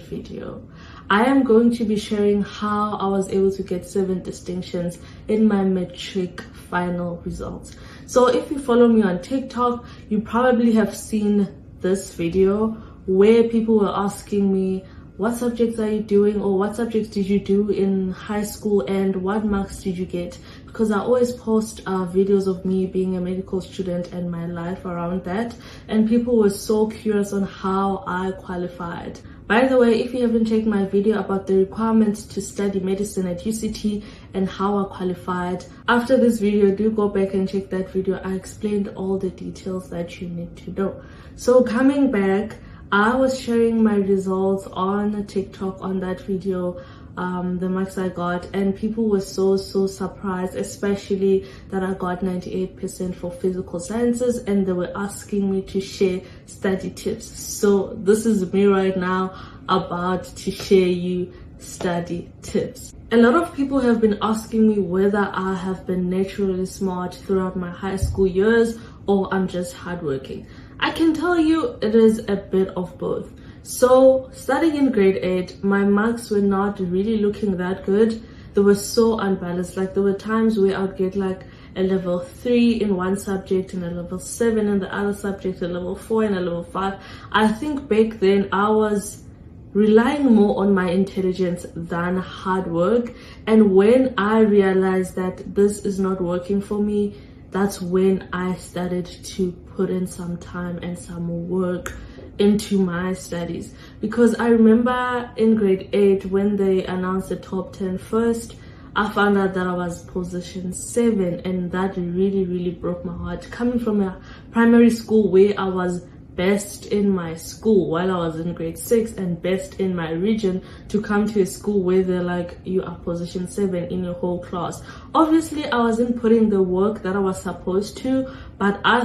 video. I am going to be sharing how I was able to get 7 distinctions in my Matric final results. So if you follow me on TikTok, you probably have seen this video where people were asking me, what subjects are you doing, or what subjects did you do in high school and what marks did you get? Because I always post videos of me being a medical student and my life around that, and people were so curious on how I qualified. By the way, if you haven't checked my video about the requirements to study medicine at UCT and how I qualified, after this video, do go back and check that video. I explained all the details that you need to know. So coming back, I was sharing my results on TikTok on that video, the marks I got, and people were so surprised, especially that I got 98% for physical sciences, and they were asking me to share study tips. So this is me right now about to share you study tips. A lot of people have been asking me whether I have been naturally smart throughout my high school years or I'm just hardworking. I can tell you it is a bit of both. So starting in grade 8, my marks were not really looking that good. They were so unbalanced. Like there were times where I would get like a level 3 in one subject and a level 7 in the other subject, a level 4 and a level 5. I think back then I was relying more on my intelligence than hard work. And when I realized that this is not working for me, that's when I started to put in some time and some work into my studies. Because I remember in grade 8 when they announced the top 10 first, I found out that I was position 7, and that really broke my heart. Coming from a primary school where I was best in my school while I was in grade 6 and best in my region, to come to a school where they're like, you are position 7 in your whole class. Obviously I wasn't putting the work that I was supposed to, but I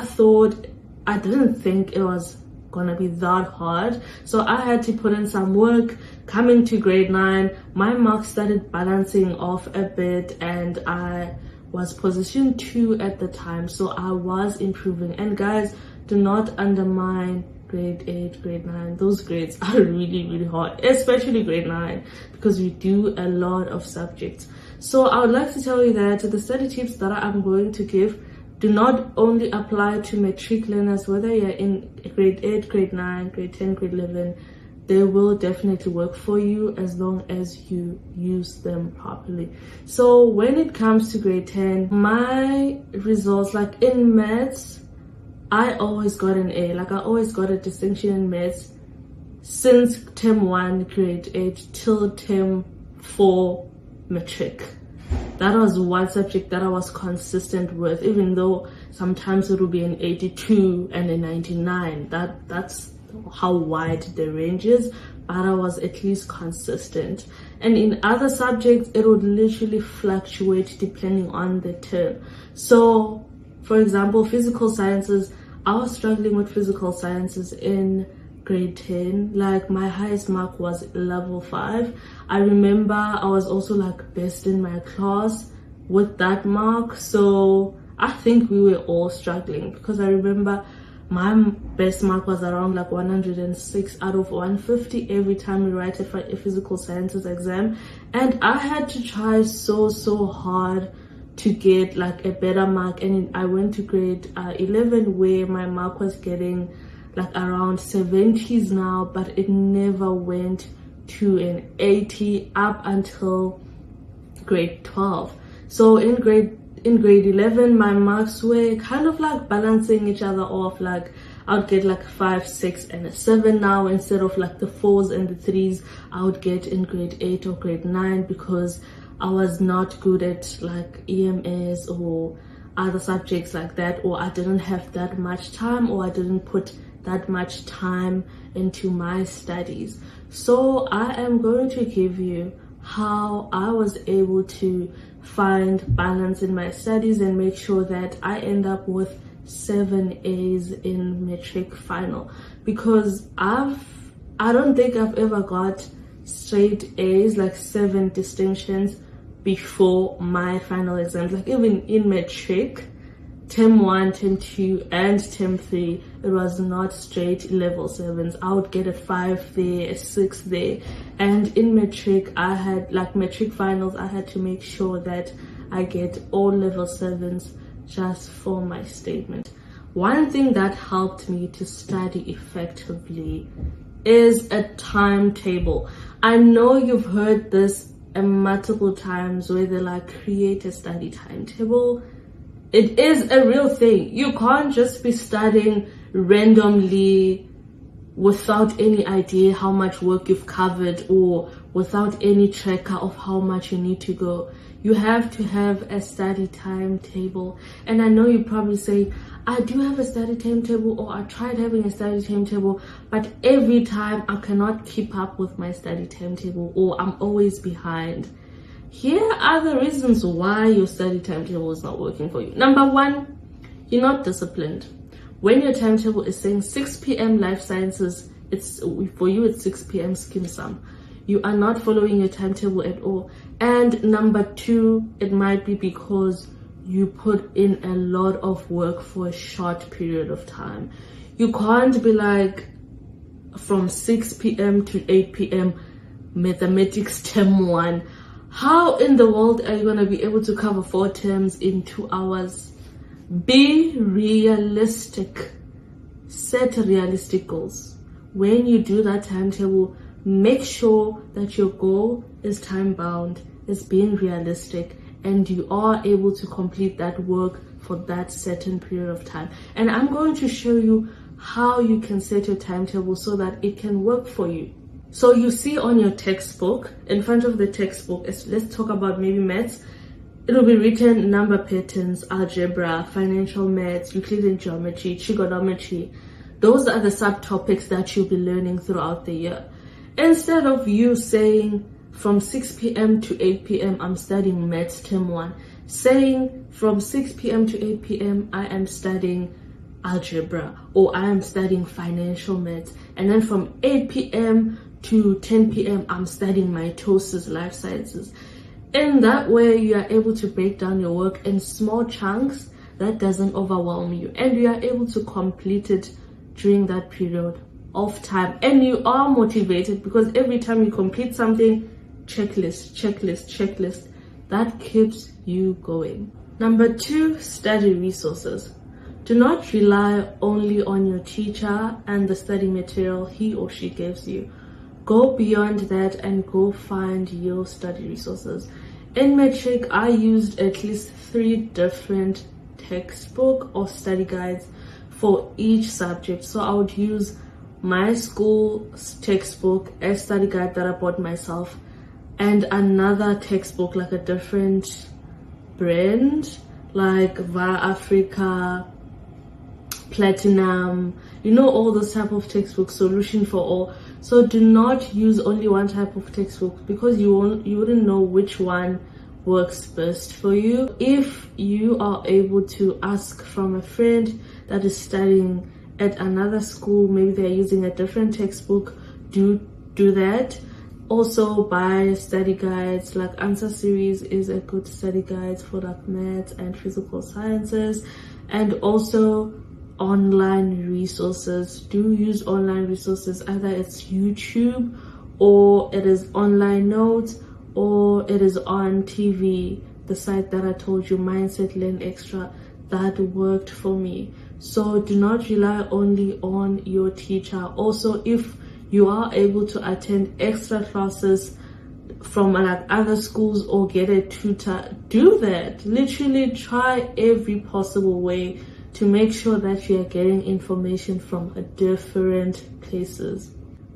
didn't think it was gonna be that hard. So I had to put in some work. Coming to grade 9, my marks started balancing off a bit and I was position 2 at the time, so I was improving. And guys, do not undermine grade 8, grade 9. Those grades are really hard, especially grade 9, because we do a lot of subjects. So I would like to tell you that the study tips that I'm going to give do not only apply to Matric learners, whether you're in grade 8, grade 9, grade 10, grade 11. They will definitely work for you as long as you use them properly. So when it comes to grade 10, my results, like in maths, I always got an A. Like I always got a distinction in maths since term 1 grade 8 till term 4 Matric. That was one subject that I was consistent with, even though sometimes it would be an 82 and a 99. That's how wide the range is, but I was at least consistent. And in other subjects, it would literally fluctuate depending on the term. So for example, physical sciences, I was struggling with physical sciences in grade 10. Like my highest mark was level 5. I remember I was also like best in my class with that mark. So I think we were all struggling, because I remember my best mark was around like 106 out of 150 every time we write a physical sciences exam. And I had to try so hard to get like a better mark. And I went to grade 11 where my mark was getting like around 70s now, but it never went to an 80 up until grade 12. So in grade 11, my marks were kind of like balancing each other off. Like I would get like 5, 6 and a 7 now, instead of like the 4s and the 3s I would get in grade 8 or grade 9, because I was not good at like EMS or other subjects like that, or I didn't have that much time, or I didn't put that much time into my studies. So I am going to give you how I was able to find balance in my studies and make sure that I end up with 7 A's in Matric final, because I don't think I've ever got straight A's, like 7 distinctions before my final exams. Like even in Matric, term 1, term 2, and term 3, it was not straight level 7s. I would get a 5 there, a 6 there. And in Matric, I had, like Matric finals, I had to make sure that I get all level 7s just for my statement. One thing that helped me to study effectively is a timetable. I know you've heard this multiple times where they like create a study timetable. It is a real thing. You can't just be studying randomly without any idea how much work you've covered or without any tracker of how much you need to go. You have to have a study timetable. And I know you probably say, I do have a study timetable, or I tried having a study timetable, but every time I cannot keep up with my study timetable, or I'm always behind. Here are the reasons why your study timetable is not working for you. Number 1, you're not disciplined. When your timetable is saying 6 p.m. life sciences, for you it's 6 p.m. skim sum. You are not following your timetable at all. And number 2, it might be because you put in a lot of work for a short period of time. You can't be like from 6 p.m. to 8 p.m. mathematics term 1. How in the world are you going to be able to cover 4 terms in 2 hours? Be realistic. Set realistic goals. When you do that timetable, make sure that your goal is time bound, is being realistic, and you are able to complete that work for that certain period of time. And I'm going to show you how you can set your timetable so that it can work for you. So you see on your textbook, in front of the textbook, let's talk about maybe maths. It will be written number patterns, algebra, financial maths, Euclidean geometry, trigonometry. Those are the subtopics that you'll be learning throughout the year. Instead of you saying from 6 p.m. to 8 p.m. I'm studying maths term 1, saying from 6 p.m. to 8 p.m. I am studying algebra, or I am studying financial maths, and then from 8 p.m. to 10 p.m. I'm studying mitosis, life sciences. In that way, you are able to break down your work in small chunks that doesn't overwhelm you, and you are able to complete it during that period of time. And you are motivated because every time you complete something, checklist, that keeps you going. Number 2, study resources. Do not rely only on your teacher and the study material he or she gives you. Go beyond that and go find your study resources. In Matric, I used at least 3 different textbook or study guides for each subject. So I would use my school's textbook, a study guide that I bought myself, and another textbook, like a different brand, like Via Africa, Platinum, all those type of textbooks, Solution for All. So do not use only one type of textbook, because you wouldn't know which one works best for you. If you are able to ask from a friend that is studying at another school, maybe they're using a different textbook, do that. Also buy study guides, like Answer Series is a good study guide for like maths and physical sciences. And also online resources. Do use online resources, either it's YouTube, or it is online notes, or it is on TV. The site that I told you, Mindset Learn Extra, that worked for me. So do not rely only on your teacher. Also, if you are able to attend extra classes from like other schools or get a tutor, do that. Literally try every possible way to make sure that you are getting information from different places.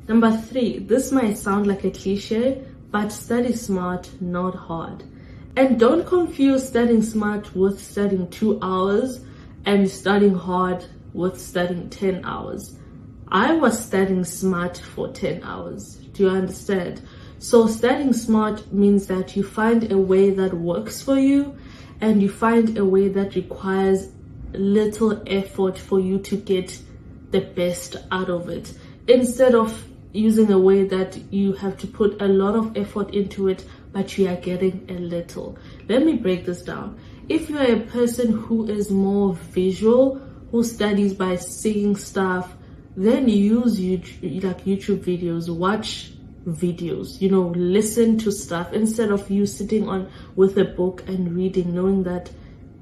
Number 3, this might sound like a cliche, but study smart, not hard. And don't confuse studying smart with studying 2 hours and studying hard with studying 10 hours. I was studying smart for 10 hours. Do you understand? So studying smart means that you find a way that works for you, and you find a way that requires little effort for you to get the best out of it, instead of using a way that you have to put a lot of effort into it but you are getting a little. Let me break this down. If you're a person who is more visual, who studies by seeing stuff, then use YouTube, like YouTube videos, watch videos, you know, listen to stuff instead of you sitting on with a book and reading, knowing that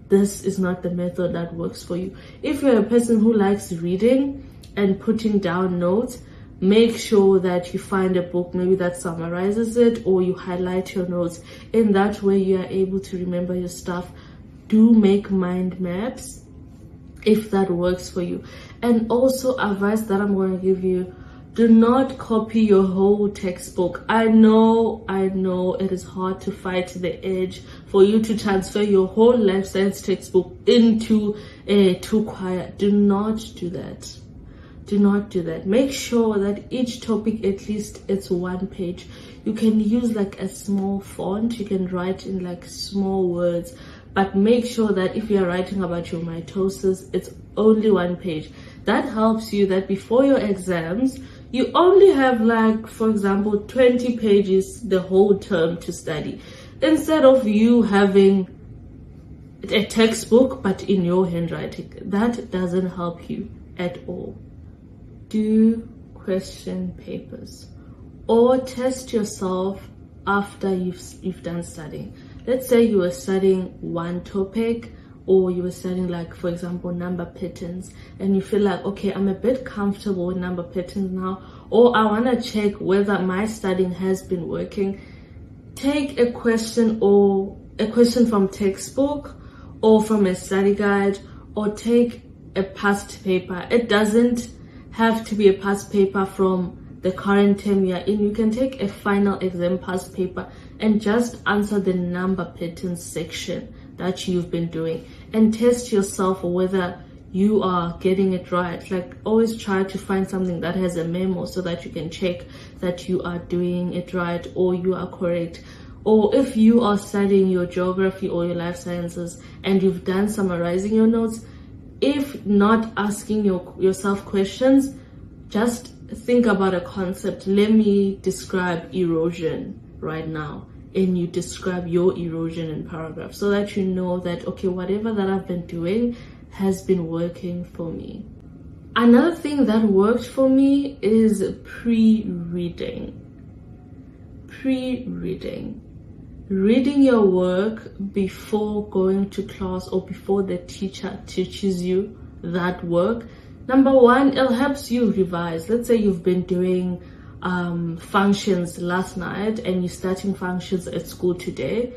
this is not the method that works for you. If you're a person who likes reading and putting down notes, make sure that you find a book maybe that summarizes it, or you highlight your notes. In that way you are able to remember your stuff. Do make mind maps if that works for you. And also, advice that I'm going to give you, do not copy your whole textbook. I know it is hard to fight the edge for you to transfer your whole life science textbook into a 2-choir. Do not do that. Do not do that. Make sure that each topic, at least it's 1 page. You can use like a small font, you can write in like small words, but make sure that if you're writing about your mitosis, it's only 1 page. That helps you that before your exams, you only have like, for example, 20 pages the whole term to study, instead of you having a textbook but in your handwriting. That doesn't help you at all. Do question papers or test yourself after you've done studying. Let's say you were studying one topic, or you were studying, like, for example, number patterns, and you feel like, okay, I'm a bit comfortable with number patterns now, or I want to check whether my studying has been working. Take a question, or a question from textbook or from a study guide, or take a past paper. It doesn't have to be a past paper from the current term you're in. You can take a final exam past paper and just answer the number patterns section that you've been doing, and test yourself whether you are getting it right. Like, always try to find something that has a memo so that you can check that you are doing it right or you are correct. Or if you are studying your geography or your life sciences and you've done summarizing your notes, if not asking yourself questions, just think about a concept. Let me describe erosion right now, and you describe your erosion in paragraph, so that you know that, okay, whatever that I've been doing has been working for me. Another thing that worked for me is pre-reading. Reading your work before going to class or before the teacher teaches you that work. Number one, it helps you revise. Let's say you've been doing functions last night and you're starting functions at school today.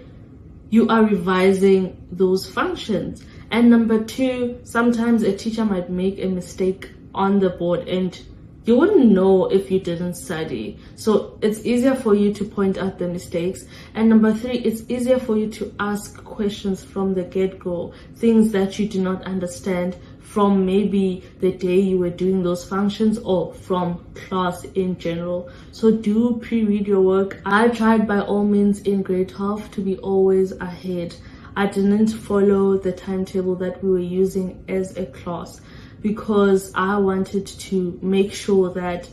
You are revising those functions. And number two, sometimes a teacher might make a mistake on the board and you wouldn't know if you didn't study. So it's easier for you to point out the mistakes. And number three, it's easier for you to ask questions from the get-go, things that you do not understand from maybe the day you were doing those functions or from class in general. So do pre-read your work. I tried by all means in grade 12 to be always ahead. I didn't follow the timetable that we were using as a class, because I wanted to make sure that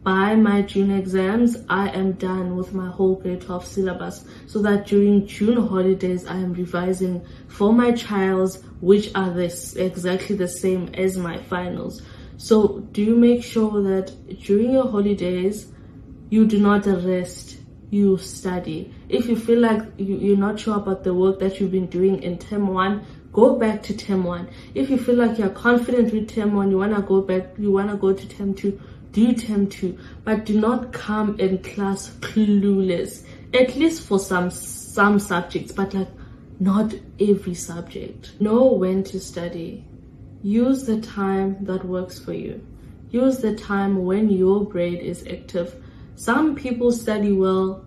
by my June exams, I am done with my whole grade 12 syllabus, so that during June holidays, I am revising for my trials, which are exactly the same as my finals. So do make sure that during your holidays, you do not rest, you study. If you feel like you're not sure about the work that you've been doing in term 1, go back to term 1. If you feel like you're confident with term 1, you want to go back, you want to go to term 2, do term 2. But do not come in class clueless, at least for some subjects, but like not every subject. Know when to study. Use the time that works for you. Use the time when your brain is active. Some people study well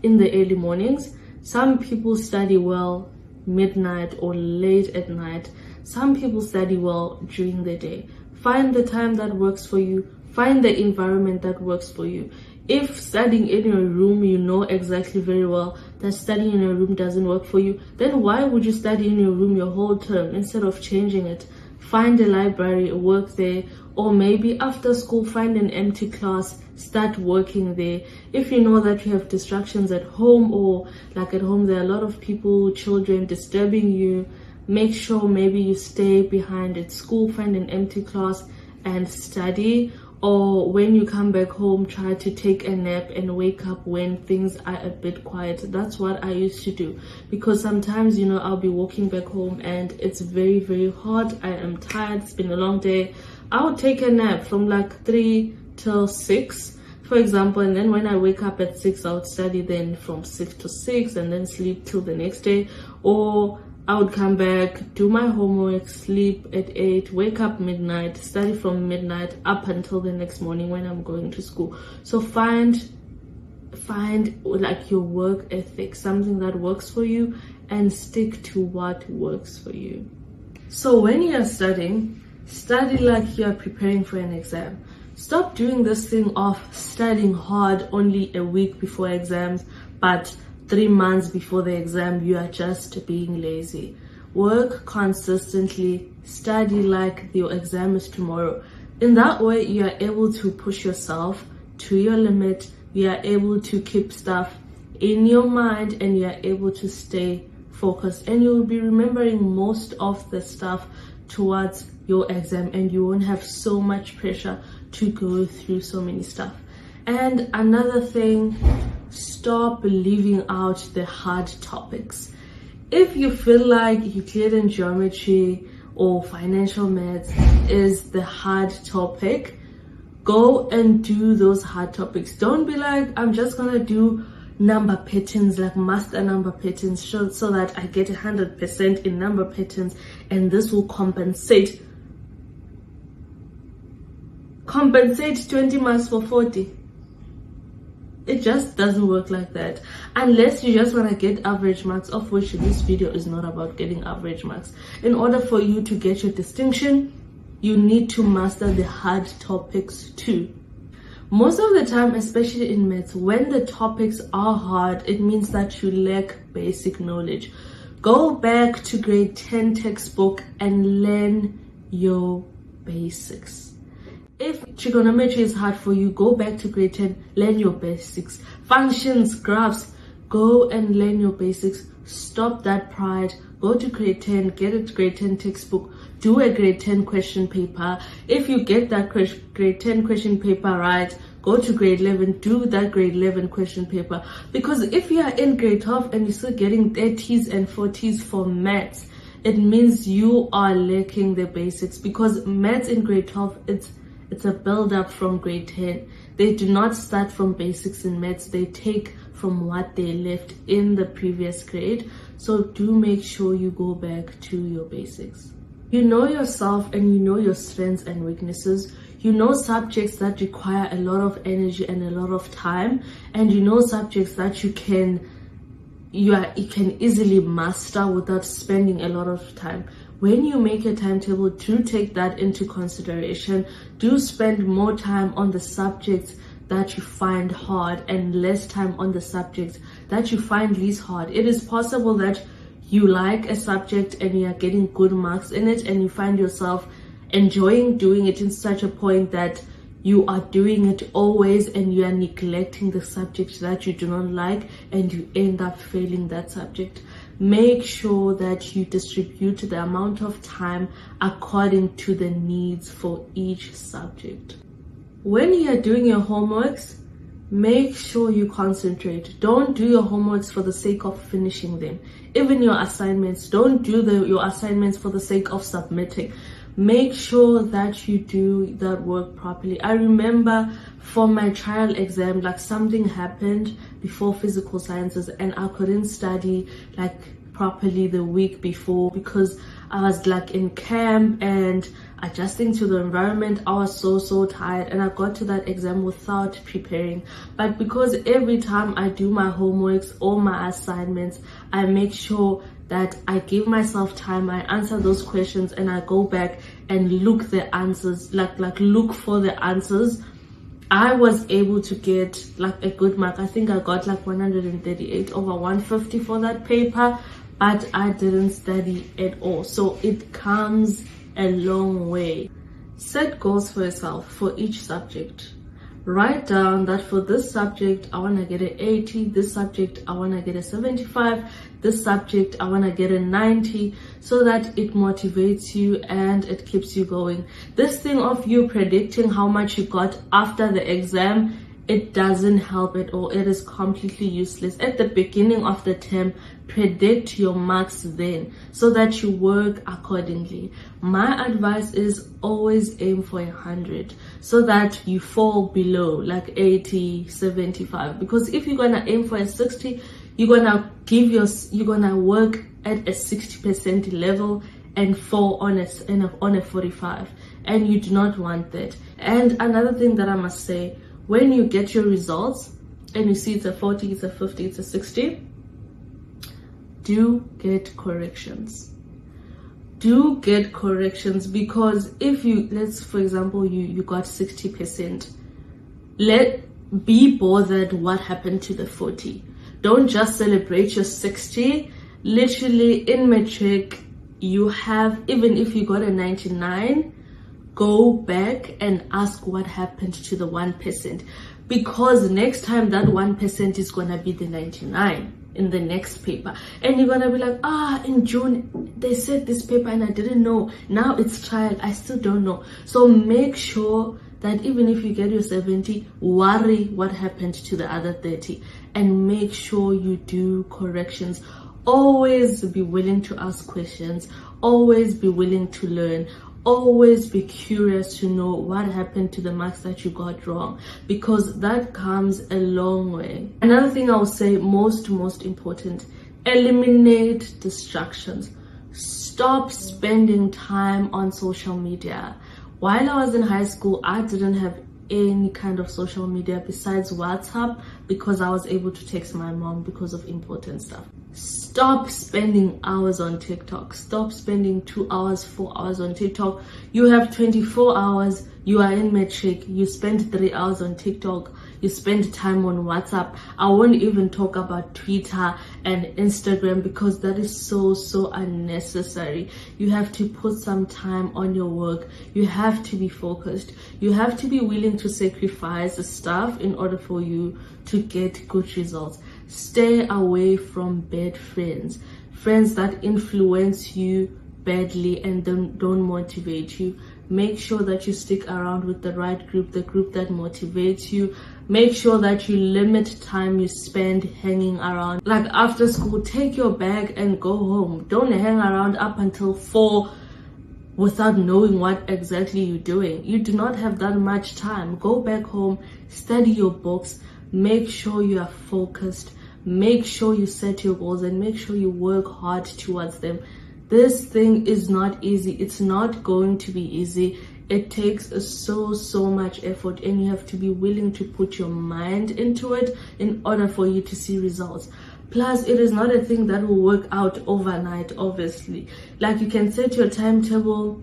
in the early mornings. Some people study well midnight or late at night. Some people study well during the day. Find the time that works for you. Find the environment that works for you. If studying in your room, you know exactly very well that studying in your room doesn't work for you, then why would you study in your room your whole term instead of changing it? Find a library, work there, or maybe after school find an empty class, start working there. If you know that you have distractions at home, or like at home there are a lot of people, children disturbing you, make sure maybe you stay behind at school, find an empty class and study. Or when you come back home, try to take a nap and wake up when things are a bit quiet. That's what I used to do, because sometimes, you know, I'll be walking back home and it's very, very hot. I am tired. It's been a long day. I would take a nap from like 3 till 6, for example, and then when I wake up at 6, I would study then from 6 to 6 and then sleep till the next day. Or I would come back, do my homework, sleep at 8, wake up midnight, study from midnight up until the next morning when I'm going to school. So find like your work ethic, something that works for you, and stick to what works for you. So when you're studying, study like you're preparing for an exam. Stop doing this thing of studying hard only a week before exams, but 3 months before the exam you are just being lazy. Work consistently, study like your exam is tomorrow. In that way you are able to push yourself to your limit, you are able to keep stuff in your mind, and you are able to stay focused, and you will be remembering most of the stuff towards your exam, and you won't have so much pressure to go through so many stuff. And another thing, stop leaving out the hard topics. If you feel like Euclidean geometry or financial maths is the hard topic, go and do those hard topics. Don't be like, I'm just gonna do number patterns, like master number patterns, so that I get 100% in number patterns, and this will compensate 20 marks for 40. It just doesn't work like that, unless you just want to get average marks, of which this video is not about getting average marks. In order for you to get your distinction, you need to master the hard topics too. Most of the time, especially in maths, when the topics are hard, it means that you lack basic knowledge. Go back to grade 10 textbook and learn your basics. If trigonometry is hard for you, go back to grade 10, learn your basics. Functions, graphs, go and learn your basics. Stop that pride. Go to grade 10, get a grade 10 textbook, do a grade 10 question paper. If you get that grade 10 question paper right, go to grade 11, do that grade 11 question paper. Because if you are in grade 12 and you're still getting 30s and 40s for maths, it means you are lacking the basics. Because maths in grade 12, it's a build up from grade 10. They do not start from basics in maths. They take from what they left in the previous grade. So do make sure you go back to your basics. You know yourself and you know your strengths and weaknesses. You know subjects that require a lot of energy and a lot of time, and you know subjects that you can easily master without spending a lot of time. When you make a timetable, do take that into consideration. Do spend more time on the subjects that you find hard and less time on the subjects that you find least hard. It is possible that you like a subject and you are getting good marks in it, and you find yourself enjoying doing it in such a point that you are doing it always, and you are neglecting the subject that you do not like, and you end up failing that subject. Make sure that you distribute the amount of time according to the needs for each subject. When you are doing your homeworks, make sure you concentrate. Don't do your homeworks for the sake of finishing them. Even your assignments, don't do your assignments for the sake of submitting. Make sure that you do that work properly. I remember for my trial exam, like something happened before physical sciences and I couldn't study like properly the week before because I was like in camp and adjusting to the environment. I was so tired and I got to that exam without preparing. But because every time I do my homeworks or my assignments, I make sure that I give myself time, I answer those questions and I go back and look the answers, like look for the answers, I was able to get like a good mark. I think I got like 138 over 150 for that paper, but I didn't study at all. So it comes a long way. Set goals for yourself for each subject. Write down that for this subject, I want to get an 80. This subject, I want to get a 75. This subject, I want to get a 90, so that it motivates you and it keeps you going. This thing of you predicting how much you got after the exam, it doesn't help at all. It is completely useless. At the beginning of the term, predict your marks then, so that you work accordingly. My advice is always aim for 100, so that you fall below like 80, 75. Because if you're gonna aim for a 60, you're gonna work at a 60% level and fall on a 45, and you do not want that. And another thing that I must say, when you get your results and you see it's a 40, it's a 50, it's a 60, do get corrections. Do get corrections, because if you, for example, you got 60%, be bothered what happened to the 40. Don't just celebrate your 60. Literally in Matric, you have, even if you got a 99, go back and ask what happened to the 1%, because next time that 1% is gonna be the 99 in the next paper, and you're gonna be like, in June they said this paper and I didn't know, now it's trial, I still don't know. So make sure that even if you get your 70, worry what happened to the other 30, and make sure you do corrections. Always be willing to ask questions, always be willing to learn, always be curious to know what happened to the marks that you got wrong, because that comes a long way. Another thing I would say, most important, eliminate distractions. Stop spending time on social media. While I was in high school, I didn't have any kind of social media besides WhatsApp, because I was able to text my mom because of important stuff. Stop spending hours on TikTok. Stop spending 2 hours, 4 hours on TikTok. You have 24 hours, you are in Matric, you spend 3 hours on TikTok, you spend time on WhatsApp. I won't even talk about Twitter and Instagram, because that is so unnecessary. You have to put some time on your work. You have to be focused. You have to be willing to sacrifice stuff in order for you to get good results. Stay away from bad friends that influence you badly and don't motivate you. Make sure that you stick around with the right group, the group that motivates you. Make sure that you limit time you spend hanging around. Like after school, take your bag and go home. Don't hang around up until 4 without knowing what exactly you're doing. You do not have that much time. Go back home, study your books, make sure you are focused, make sure you set your goals, and make sure you work hard towards them. This thing is not easy. It's not going to be easy. It takes so much effort, and you have to be willing to put your mind into it in order for you to see results. Plus, it is not a thing that will work out overnight, obviously. Like, you can set your timetable,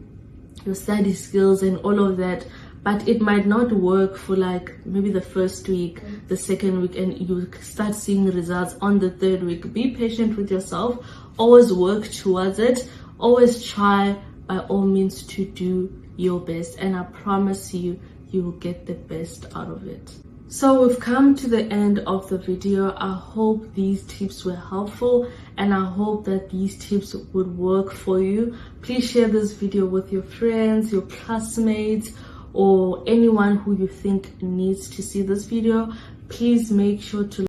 your study skills and all of that, but it might not work for like maybe the first week, the second week, and you start seeing results on the third week. Be patient with yourself. Always work towards it. Always try by all means to do your best, and I promise you, you will get the best out of it. So we've come to the end of the video. I hope these tips were helpful, and I hope that these tips would work for you. Please share this video with your friends, your classmates, or anyone who you think needs to see this video. Please make sure to